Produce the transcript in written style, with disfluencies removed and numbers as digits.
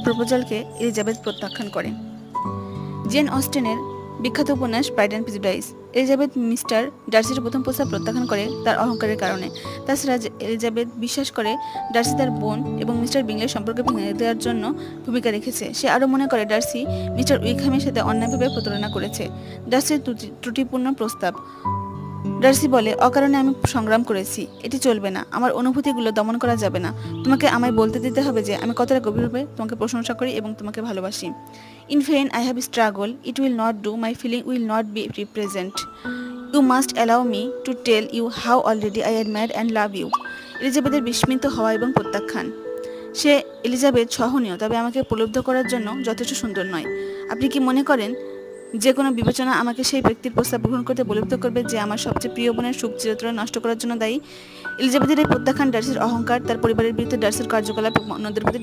প্রপোজালকে Elizabeth প্রত্যাখ্যান করে। Gen অস্টেনের বিখ্যাত উপন্যাস Pride and Prejudice. Elizabeth mister ডার্সির প্রথম প্রস্তাব প্রত্যাখ্যান করে তার অহংকারের কারণে। তাছাড়া এলিজাবেথ বিশ্বাস করে ডার্সি তার বোন এবং মিস্টার বিংলের সম্পর্ক ভেঙে দেওয়ার জন্য ভূমিকা রেখেছে। সে আরও মনে করে ডার্সি মিস্টার উইকহামের সাথে অন্যায়ভাবে প্রতারণা করেছে। ডার্সির ত্রুটিপূর্ণ প্রস্তাব। ডার্সি বলে, অকারণে আমি সংগ্রাম করেছি, এটি চলবে না, আমার অনুভূতিগুলো দমন করা যাবে না। তোমাকে আমায় বলতে দিতে হবে যে আমি কতটা গভীরভাবে তোমাকে প্রশংসা করি এবং তোমাকে ভালোবাসি। In vain I have struggle, it will not do, my feeling will not be represent. You must allow me to tell you how already I admire and love you. এলিজাবেথের বিস্মিত হওয়া এবং প্রত্যাখ্যান। এলিজাবেথ সহনীয়, তবে আমাকে প্রলুব্ধ করার জন্য যথেষ্ট সুন্দর নয়। আপনি কি মনে করেন যে কোনো বিবেচনা আমাকে সেই ব্যক্তির প্রস্তাব গ্রহণ করতে প্রলুব্ধ করবে যে আমার সবচেয়ে প্রিয় বোনের সুখ চিরতরে নষ্ট করার জন্য দায়ী? এলিজাবেথের এই প্রত্যাখ্যান ডার্সির অহংকার, তার পরিবারের বিরুদ্ধে ডার্সির কার্যকলাপ এবং অন্যদের প্রতি